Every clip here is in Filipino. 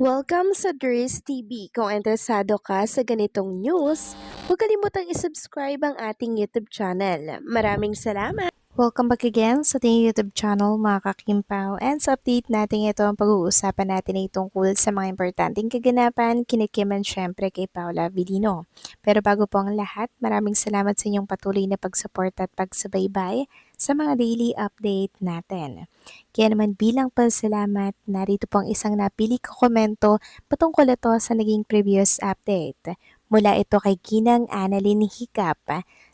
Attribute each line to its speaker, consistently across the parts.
Speaker 1: Welcome sa Dries TV. Kung interesado ka sa ganitong news, huwag kalimutang isubscribe ang ating YouTube channel. Maraming salamat! Welcome back again sa ating YouTube channel mga kakimpaw, and sa update natin ito ang pag-uusapan natin ay tungkol sa mga importanteng kaganapan kinikiman syempre kay Paula Avellino. Pero bago po ang lahat, maraming salamat sa inyong patuloy na pag-support at pagsubaybay sa mga daily update natin. Kaya naman bilang pasalamat, narito po ang isang napili ko komento patungkol ito sa naging previous update. Mula ito kay Ginang Annalyn Hicap.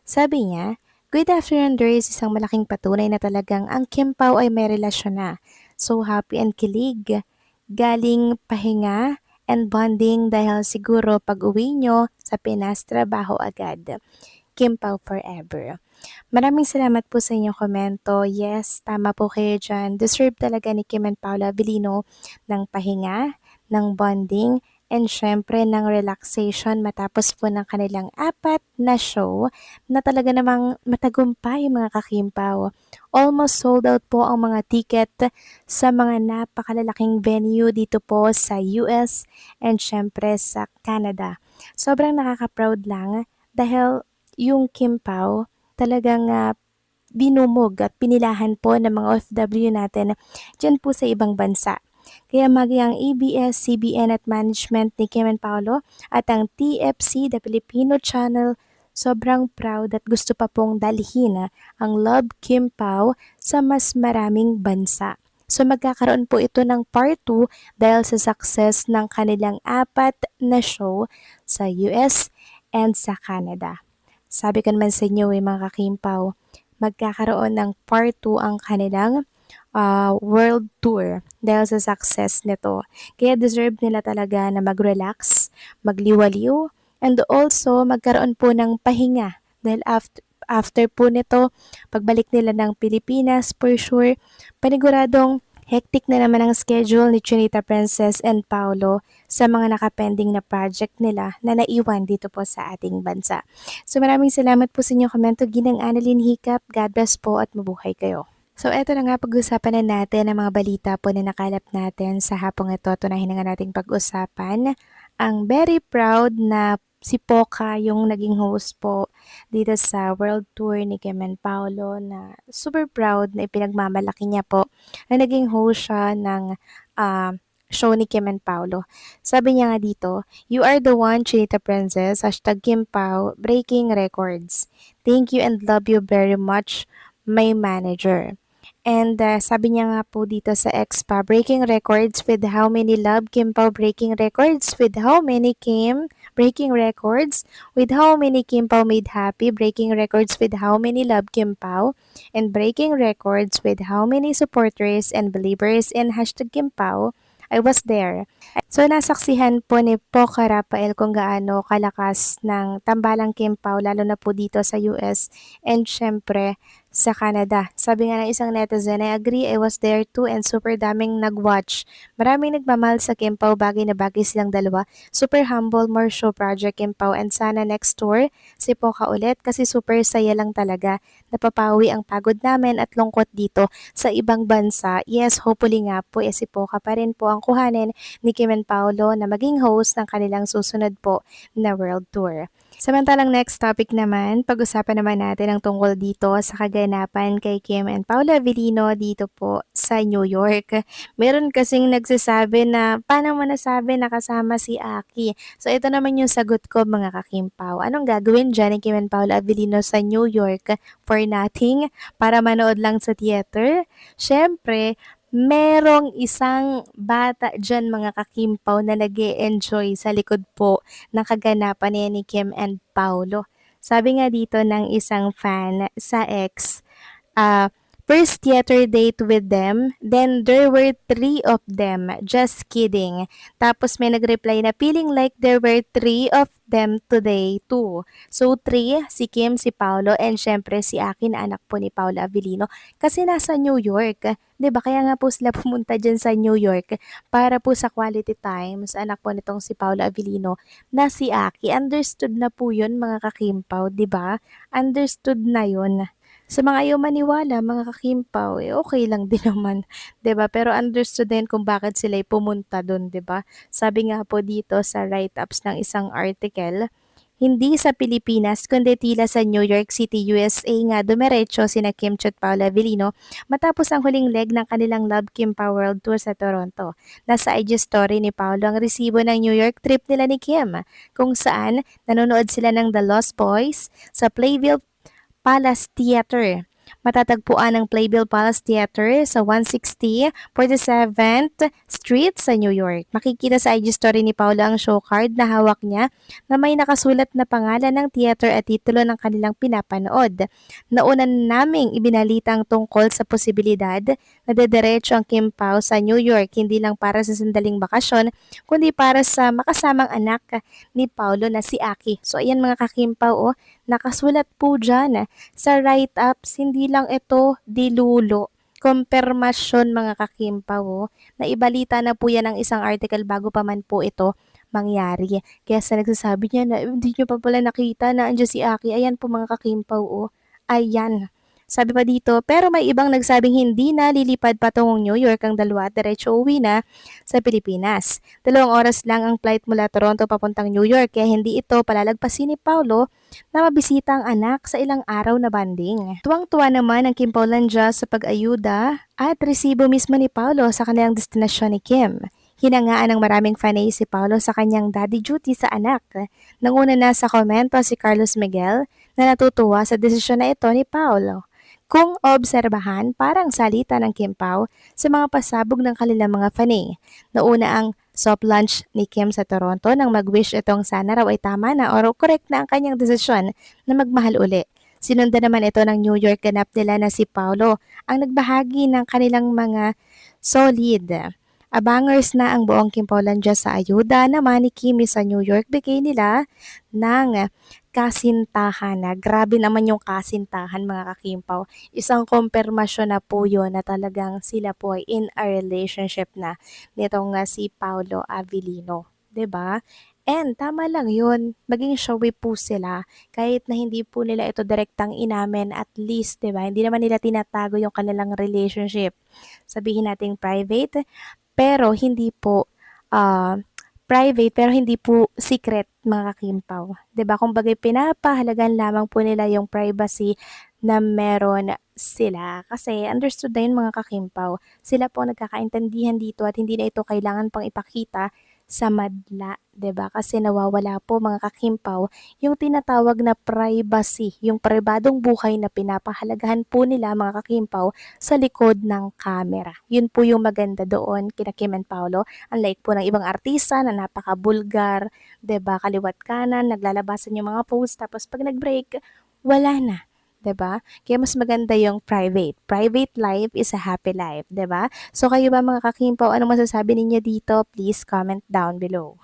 Speaker 1: Sabi niya, "Good afternoon, there is isang malaking patunay na talagang ang Kimpaw ay may relasyon na. So happy and kilig. Galing pahinga and bonding dahil siguro pag uwi nyo sa Pinas trabaho agad. Kimpaw forever." Maraming salamat po sa inyong komento. Yes, tama po kayo dyan. Deserve talaga ni Kim and Paula Avellino ng pahinga, ng bonding, and syempre ng relaxation matapos po ng kanilang 4 na show na talaga namang matagumpay mga kakimpaw. Almost sold out po ang mga ticket sa mga napakalalaking venue dito po sa US and syempre sa Canada. Sobrang nakaka-proud lang dahil yung Kimpaw talagang binumog at pinilahan po ng mga OFW natin dyan po sa ibang bansa. Kaya maging ang ABS-CBN at management ni Kim and Paolo at ang TFC, the Filipino Channel, sobrang proud at gusto pa pong dalhin ang Love Kim Pao sa mas maraming bansa. So magkakaroon po ito ng part 2 dahil sa success ng kanilang 4 na show sa US and sa Canada. Sabi ko naman sa inyo mga kakimpaw, magkakaroon ng part 2 ang kanilang world tour dahil sa success nito. Kaya deserve nila talaga na mag-relax, magliwaliw, and also magkaroon po ng pahinga dahil after po nito, pagbalik nila ng Pilipinas, for sure, paniguradong hectic na naman ang schedule ni Chinita Princess and Paolo sa mga nakapending na project nila na naiwan dito po sa ating bansa. So maraming salamat po sa inyong komento. Ginang Annalyn Hicap, God bless po at mabuhay kayo. So eto na nga, pag-usapan na natin ang mga balita po na nakalap natin sa hapong ito. Tunahin na nga nating pag-usapan ang very proud na si Poca yung naging host po dito sa World Tour ni Kim and Paolo, na super proud na ipinagmamalaki niya po na naging host siya ng show ni Kim and Paolo. Sabi niya nga dito, "You are the one, Chinita Princess, #Kim Pao, breaking records. Thank you and love you very much, my manager." And sabi niya nga po dito sa X pa, "Breaking records with how many love Kim Pao, breaking records with how many Kim, breaking records with how many Kim Pao made happy, breaking records with how many love Kim Pao, and breaking records with how many supporters and believers in #Kim Pao. I was there." So nasaksihan po ni Poca Rafael kung gaano kalakas ng tambalang Kim Pao lalo na po dito sa US and syempre sa Canada. Sabi nga ng isang netizen, "I agree, I was there too and super daming nag-watch. Maraming nagmamahal sa Kim Pao, bagay na bagay silang dalawa. Super humble, more show project Kim Pao, and sana next tour si Poca ulit kasi super saya lang talaga. Napapawi ang pagod namin at lungkot dito sa ibang bansa. Yes, hopefully nga po si Poca pa rin po ang kuhanin ni Kim and Paolo na maging host ng kanilang susunod po na world tour." Samantalang next topic naman, pag-usapan naman natin ang tungkol dito sa kaganapan kay Kim and Paula Avellino dito po sa New York. Meron kasing nagsasabi na paano mo nasabi nakasama si Aki? So ito naman yung sagot ko mga kakimpaw. Anong gagawin dyan ni Kim and Paula Avellino sa New York? For nothing? Para manood lang sa theater? Syempre, merong isang bata dyan mga kakimpaw na nag-e-enjoy sa likod po ng kaganapan ni Kim and Paolo. Sabi nga dito ng isang fan sa X, "First theater date with them, then there were 3 of them, just kidding." Tapos may nag-reply na, "Feeling like there were 3 of them today too." So 3, si Kim, si Paolo, and syempre si Aki na anak po ni Paula Avellino kasi nasa New York. 'Di ba? Kaya nga po sila pumunta dyan sa New York para po sa quality time sa anak po nitong si Paula Avellino na si Aki. Understood na po yun mga kakimpaw, 'di ba? Understood na yun. Sa mga ayaw maniwala, mga kakimpaw, eh, okey lang din naman, 'di ba? Pero understood din kung bakit sila'y pumunta dun, 'di ba? Sabi nga po dito sa write-ups ng isang article, hindi sa Pilipinas kundi tila sa New York City, USA nga dumiretso sina Kim at Paolo Avellino matapos ang huling leg ng kanilang Love Kimpa World Tour sa Toronto. Nasa IG story ni Paolo ang resibo ng New York trip nila ni Kim, kung saan nanonood sila ng The Lost Boys sa Playville Palace Theater. Matatagpuan ang Playbill Palace Theater sa 160 47th Street sa New York. Makikita sa IG story ni Paolo ang show card na hawak niya na may nakasulat na pangalan ng theater at titulo ng kanilang pinapanood. Nauna naming ibinalita ang tungkol sa posibilidad na dediretso ang Kim Pao sa New York hindi lang para sa sandaling bakasyon kundi para sa makasamang anak ni Paolo na si Aki. So ayan mga kakimpaw, oh, nakasulat po dyan sa write-ups, hindi lang ito dilulo. Kumpirmasyon mga kakimpaw, oh, na ibalita na po yan ng isang article bago pa man po ito mangyari. Kaya sa nagsasabi niya na hindi niyo pa pala nakita na andyan si Aki, ayan po mga kakimpaw, oh, ayan. Sabi pa dito, pero may ibang nagsabing hindi na lilipad patungong New York ang dalawa at diretso uwi na sa Pilipinas. 2 oras lang ang flight mula Toronto papuntang New York kaya hindi ito palalagpasin ni Paulo na mabisita ang anak sa ilang araw na banding. Tuwang-tuwa naman ang Kim Paulandia sa pag-ayuda at resibo mismo ni Paulo sa kanilang destinasyon ni Kim. Hinangaan ng maraming fanay si Paulo sa kanyang daddy duty sa anak. Nanguna na sa komento si Carlos Miguel na natutuwa sa desisyon na ito ni Paulo. Kung obserbahan, parang salita ng Kim Pao sa mga pasabog ng kanilang mga fanay. Nauna ang soft lunch ni Kim sa Toronto nang mag-wish itong sana raw ay tama na o correct na ang kanyang desisyon na magmahal uli. Sinundan naman ito ng New York ganap nila na si Paulo ang nagbahagi ng kanilang mga solid. Abangers na ang buong Kim Polandia sa ayuda naman ni Kimi sa New York. Bigay nila ng kasintahan na. Grabe naman yung kasintahan mga kakimpaw. Isang kumpirmasyon na po yun na talagang sila po ay in a relationship na nitong si Paolo Avellino. 'Di ba? And tama lang yun, maging showy po sila kahit na hindi po nila ito direktang inamin at least, 'di ba? Hindi naman nila tinatago yung kanilang relationship. Sabihin nating private, pero hindi po ah, private pero hindi po secret mga kakimpaw. 'Di ba? Kumbaga pinapahalagan lamang po nila yung privacy na meron sila. Kasi understood na yun mga kakimpaw. Sila po nagkakaintindihan dito at hindi na ito kailangan pang ipakita sa madla, 'di ba? Kasi nawawala po mga kakimpaw yung tinatawag na privacy, yung pribadong buhay na pinapahalagahan po nila mga kakimpaw sa likod ng camera. Yun po yung maganda doon kina Kim and Paolo. Unlike po ng ibang artista na napaka-bulgar, 'di ba? Kaliwat kanan, naglalabasan yung mga post tapos pag nag-break, wala na. 'Di ba? Kaya mas maganda yung private. Private life is a happy life, 'di ba? So kayo ba mga kakimpaw, ano masasabi ninyo dito? Please comment down below.